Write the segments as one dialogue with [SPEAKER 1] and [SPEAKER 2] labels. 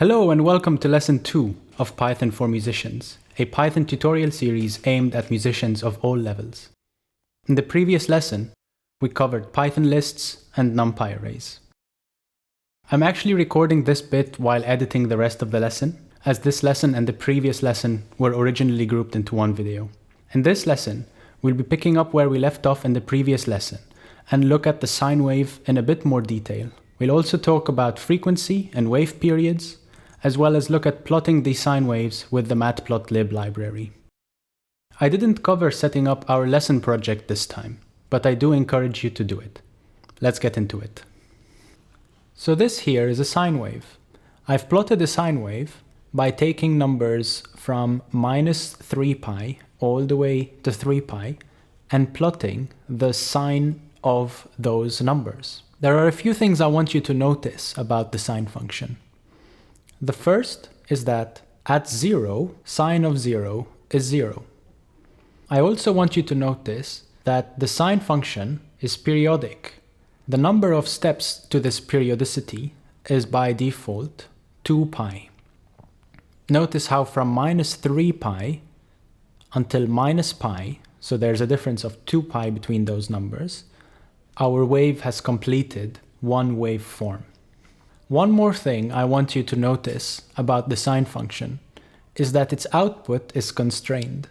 [SPEAKER 1] Hello and welcome to Lesson 2 of Python for Musicians, a Python tutorial series aimed at musicians of all levels. In the previous lesson, we covered Python lists and NumPy arrays. I'm actually recording this bit while editing the rest of the lesson, as this lesson and the previous lesson were originally grouped into one video. In this lesson, we'll be picking up where we left off in the previous lesson and look at the sine wave in a bit more detail. We'll also talk about frequency and wave periods, as well as look at plotting the sine waves with the matplotlib library. I didn't cover setting up our lesson project this time, but I do encourage you to do it. Let's get into it. So this here is a sine wave. I've plotted a sine wave by taking numbers from -3π all the way to 3π and plotting the sine of those numbers. There are a few things I want you to notice about the sine function. The first is that at 0, sine of 0 is 0. I also want you to notice that the sine function is periodic. The number of steps to this periodicity is by default 2π. Notice how from -3π until -π, so there's a difference of 2π between those numbers, our wave has completed one waveform. One more thing I want you to notice about the sine function is that its output is constrained.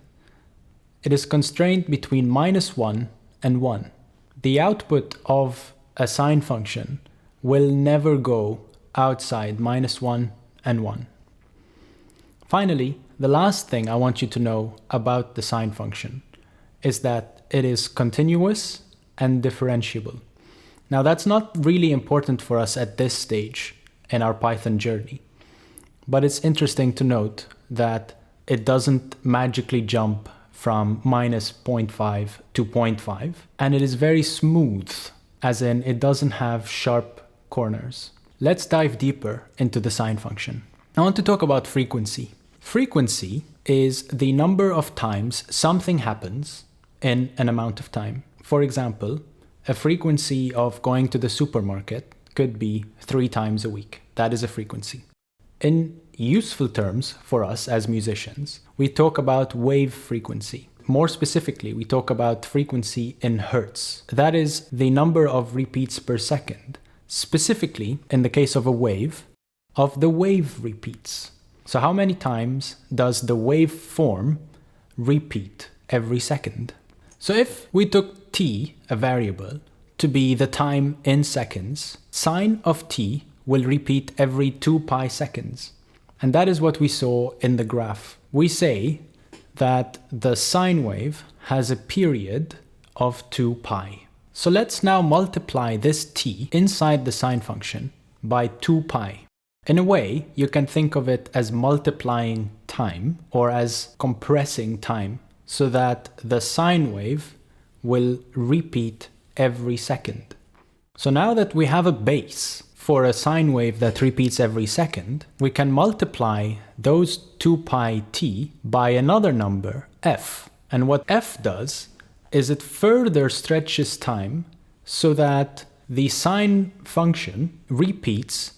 [SPEAKER 1] It is constrained between -1 and 1. The output of a sine function will never go outside -1 and 1. Finally, the last thing I want you to know about the sine function is that it is continuous and differentiable. Now that's not really important for us at this stage in our Python journey, but it's interesting to note that it doesn't magically jump from -0.5 to 0.5, and it is very smooth, as in it doesn't have sharp corners. Let's dive deeper into the sine function. I want to talk about frequency. Frequency is the number of times something happens in an amount of time. For example, a frequency of going to the supermarket could be 3 times a week. That is a frequency. In useful terms for us as musicians, we talk about wave frequency. More specifically, we talk about frequency in hertz. That is the number of repeats per second, specifically in the case of a wave, of the wave repeats. So how many times does the waveform repeat every second? So if we took t, a variable, to be the time in seconds, sine of t will repeat every 2π seconds. And that is what we saw in the graph. We say that the sine wave has a period of 2π. So let's now multiply this t inside the sine function by 2π. In a way, you can think of it as multiplying time or as compressing time so that the sine wave will repeat every second. So now that we have a base for a sine wave that repeats every second, we can multiply those 2πt by another number, f. And what f does is it further stretches time so that the sine function repeats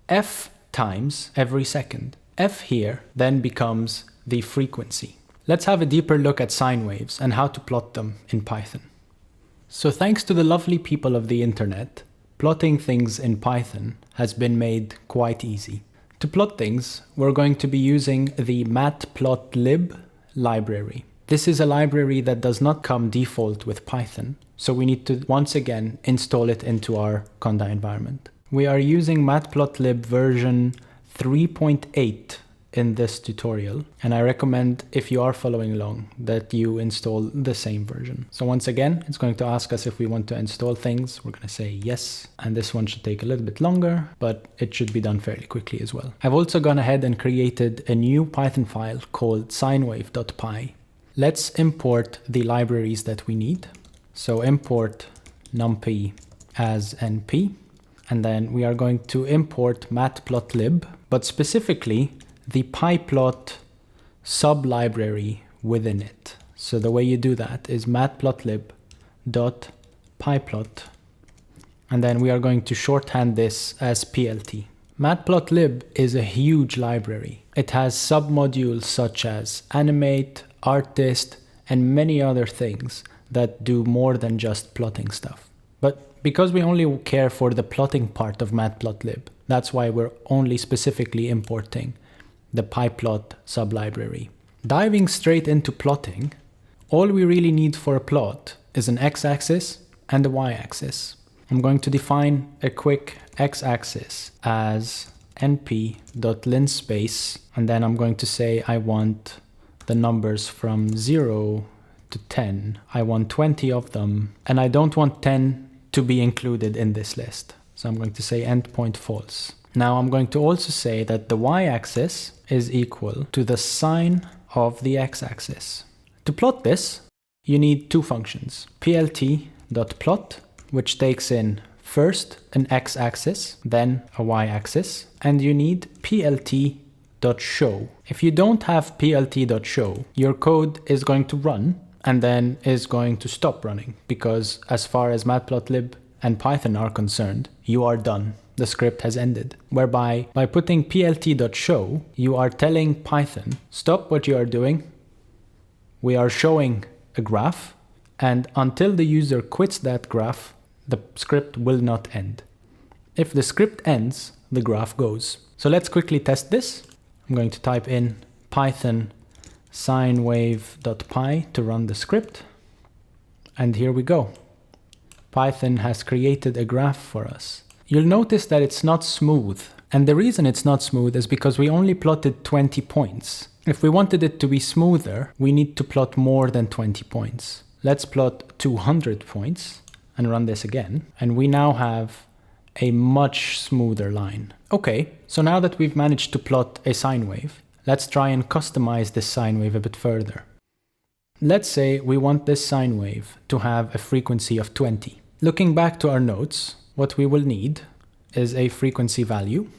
[SPEAKER 1] f times every second. F here then becomes the frequency. Let's have a deeper look at sine waves and how to plot them in Python. So thanks to the lovely people of the internet, plotting things in Python has been made quite easy. To plot things, we're going to be using the matplotlib library. This is a library that does not come default with Python, so we need to once again install it into our Conda environment. We are using matplotlib version 3.8 in this tutorial, and I recommend, if you are following along, that you install the same version. So once again, it's going to ask us if we want to install things. We're going to say yes, and this one should take a little bit longer, but it should be done fairly quickly as well. I've also gone ahead and created a new Python file called sinewave.py. Let's import the libraries that we need. So import numpy as np, and then we are going to import matplotlib, but specifically the pyplot sub-library within it. So the way you do that is matplotlib.pyplot, and then we are going to shorthand this as plt, Matplotlib is a huge library. It has submodules such as animate, artist, and many other things that do more than just plotting stuff. But because we only care for the plotting part of Matplotlib, that's why we're only specifically importing the pyplot sublibrary. Diving straight into plotting, all we really need for a plot is an x-axis and a y-axis. I'm going to define a quick x-axis as np.linspace, and then I'm going to say I want the numbers from 0 to 10. I want 20 of them, and I don't want 10 to be included in this list. So I'm going to say endpoint false. Now I'm going to also say that the y-axis is equal to the sine of the x-axis. To plot this, you need two functions, plt.plot, which takes in first an x-axis, then a y-axis, and you need plt.show. If you don't have plt.show, your code is going to run and then is going to stop running, because as far as Matplotlib and Python are concerned, you are done. The script has ended. Whereby by putting plt.show, you are telling Python, stop what you are doing. We are showing a graph, and until the user quits that graph, the script will not end. If the script ends, the graph goes. So let's quickly test this. I'm going to type in python sinewave.py to run the script. And here we go. Python has created a graph for us. You'll notice that it's not smooth. And the reason it's not smooth is because we only plotted 20 points. If we wanted it to be smoother, we need to plot more than 20 points. Let's plot 200 points and run this again. And we now have a much smoother line. Okay, so now that we've managed to plot a sine wave, let's try and customize this sine wave a bit further. Let's say we want this sine wave to have a frequency of 20. Looking back to our notes, what we will need is a frequency value.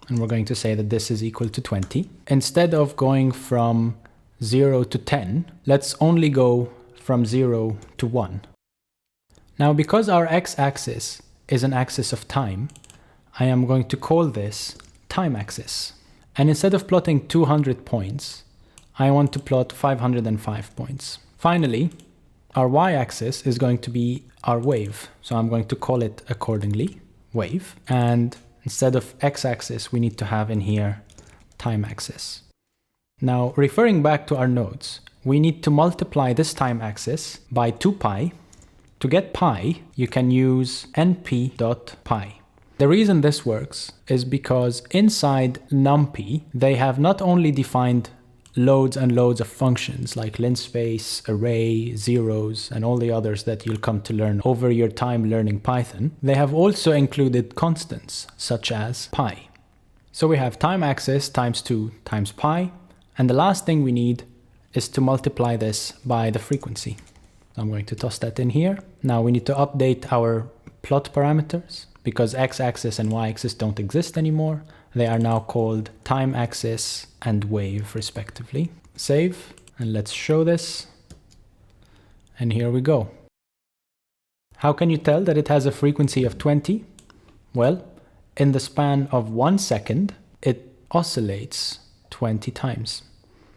[SPEAKER 1] And we're going to say that this is equal to 20. Instead of going from 0 to 10, let's only go from 0 to 1. Now, because our x-axis is an axis of time, I am going to call this time axis. And instead of plotting 200 points, I want to plot 505 points. Finally, our y-axis is going to be our wave. So I'm going to call it accordingly, wave. And instead of x-axis, we need to have in here time axis. Now, referring back to our nodes, we need to multiply this time axis by 2pi. To get pi, you can use np.pi. The reason this works is because inside numpy, they have not only defined loads and loads of functions like linspace, array, zeros, and all the others that you'll come to learn over your time learning Python, they have also included constants such as pi. So we have time axis times 2 times pi, and the last thing we need is to multiply this by the frequency. I'm going to toss that in here. Now we need to update our plot parameters because x-axis and y-axis don't exist anymore. They are now called time axis and wave respectively. Save, and let's show this. And here we go. How can you tell that it has a frequency of 20? Well, in the span of 1 second, it oscillates 20 times.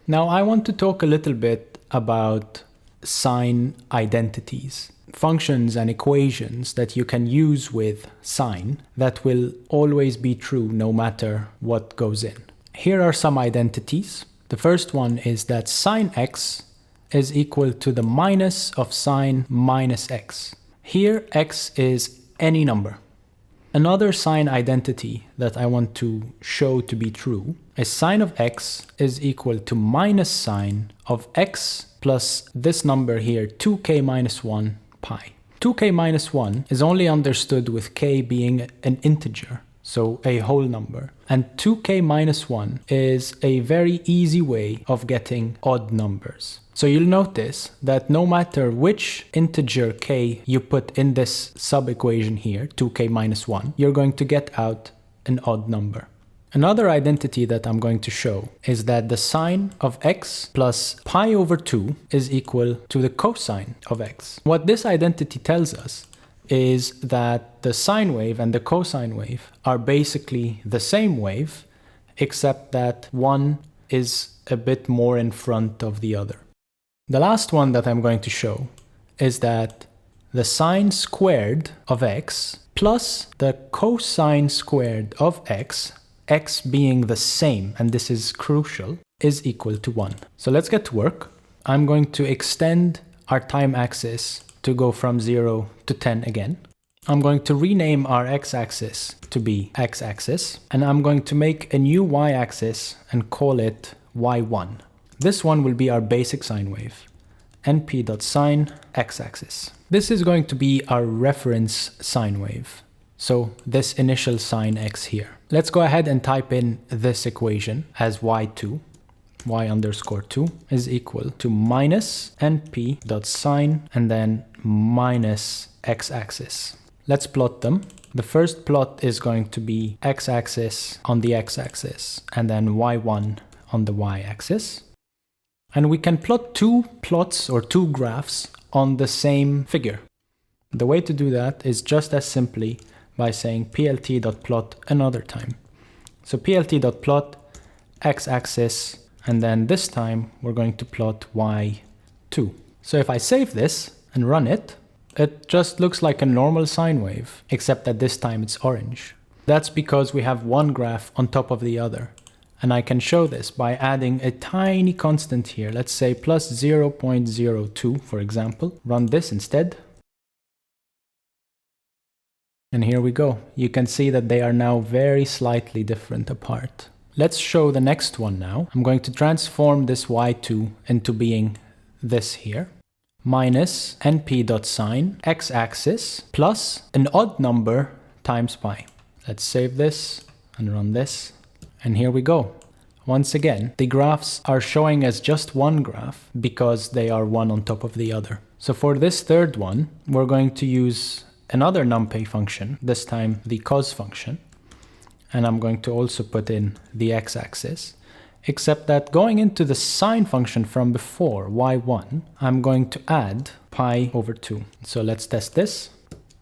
[SPEAKER 1] Now I want to talk a little bit about sine identities, functions and equations that you can use with sine that will always be true no matter what goes in. Here are some identities. The first one is that sine x is equal to the minus of sine minus x. Here x is any number. Another sine identity that I want to show to be true is sine of x is equal to minus sine of x plus this number here, 2k minus 1 pi. 2k minus 1 is only understood with k being an integer, so a whole number. And 2k minus 1 is a very easy way of getting odd numbers. So you'll notice that no matter which integer k you put in this sub-equation here, 2k minus 1, you're going to get out an odd number. Another identity that I'm going to show is that the sine of x plus pi over 2 is equal to the cosine of x. What this identity tells us is that the sine wave and the cosine wave are basically the same wave, except that one is a bit more in front of the other. The last one that I'm going to show is that the sine squared of x plus the cosine squared of x being the same, and this is crucial, is equal to 1. So let's get to work. I'm going to extend our time axis to go from 0 to 10 again. I'm going to rename our x-axis to be x-axis, and I'm going to make a new y-axis and call it y1. This one will be our basic sine wave, np.sine x-axis. This is going to be our reference sine wave, so this initial sine x here. Let's go ahead and type in this equation as y2. y_2 is equal to minus np.sine and then minus x-axis. Let's plot them. The first plot is going to be x-axis on the x-axis and then y1 on the y-axis. And we can plot two plots or two graphs on the same figure. The way to do that is just as simply by saying plt.plot another time. So plt.plot x-axis, and then this time we're going to plot y2. So if I save this and run it, it just looks like a normal sine wave, except that this time it's orange. That's because we have one graph on top of the other. And I can show this by adding a tiny constant here. Let's say plus 0.02, for example. Run this instead. And here we go. You can see that they are now very slightly different apart. Let's show the next one now. I'm going to transform this y2 into being this here. Minus np.sine x-axis plus an odd number times pi. Let's save this and run this. And here we go. Once again, the graphs are showing as just one graph because they are one on top of the other. So for this third one, we're going to use another numpy function, this time the cos function. And I'm going to also put in the x-axis, except that going into the sine function from before, y1, I'm going to add pi over 2. So let's test this.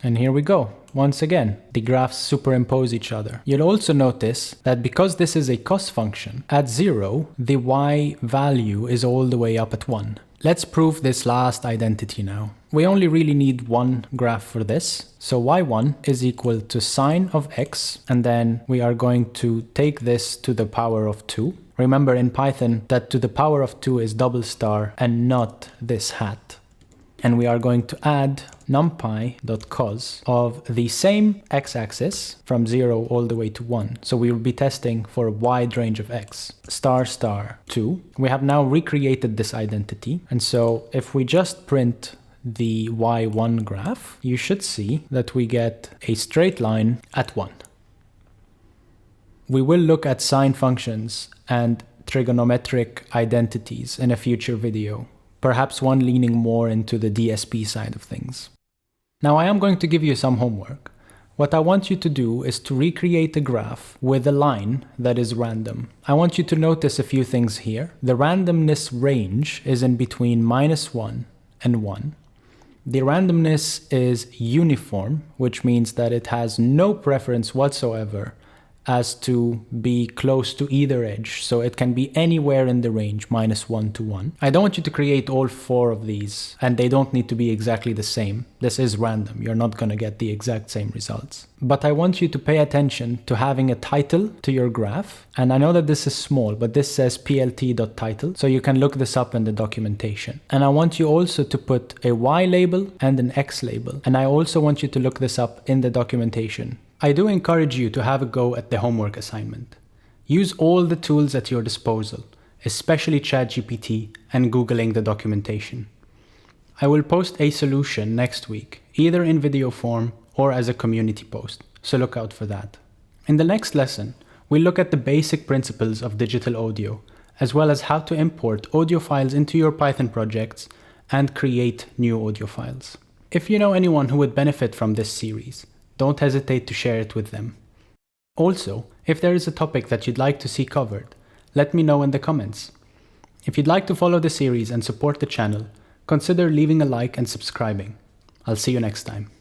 [SPEAKER 1] And here we go. Once again, the graphs superimpose each other. You'll also notice that because this is a cos function, at 0, the y value is all the way up at 1. Let's prove this last identity now. We only really need one graph for this. So y1 is equal to sine of x, and then we are going to take this to the power of 2. Remember in Python that to the power of 2 is double star and not this hat. And we are going to add numpy.cos of the same x-axis from 0 all the way to 1. So we will be testing for a wide range of x. Star star 2. We have now recreated this identity. And so if we just print the y1 graph, you should see that we get a straight line at 1. We will look at sine functions and trigonometric identities in a future video. Perhaps one leaning more into the DSP side of things. Now I am going to give you some homework. What I want you to do is to recreate a graph with a line that is random. I want you to notice a few things here. The randomness range is in between -1 and 1. The randomness is uniform, which means that it has no preference whatsoever as to be close to either edge, so it can be anywhere in the range -1 to 1. I don't want you to create all 4 of these, and they don't need to be exactly the same. This is random, you're not going to get the exact same results. But I want you to pay attention to having a title to your graph, and I know that this is small, but this says plt.title, so you can look this up in the documentation. And I want you also to put a y label and an x label, and I also want you to look this up in the documentation. I do encourage you to have a go at the homework assignment. Use all the tools at your disposal, especially ChatGPT and Googling the documentation. I will post a solution next week, either in video form or as a community post, so look out for that. In the next lesson, we'll look at the basic principles of digital audio, as well as how to import audio files into your Python projects and create new audio files. If you know anyone who would benefit from this series, don't hesitate to share it with them. Also, if there is a topic that you'd like to see covered, let me know in the comments. If you'd like to follow the series and support the channel, consider leaving a like and subscribing. I'll see you next time.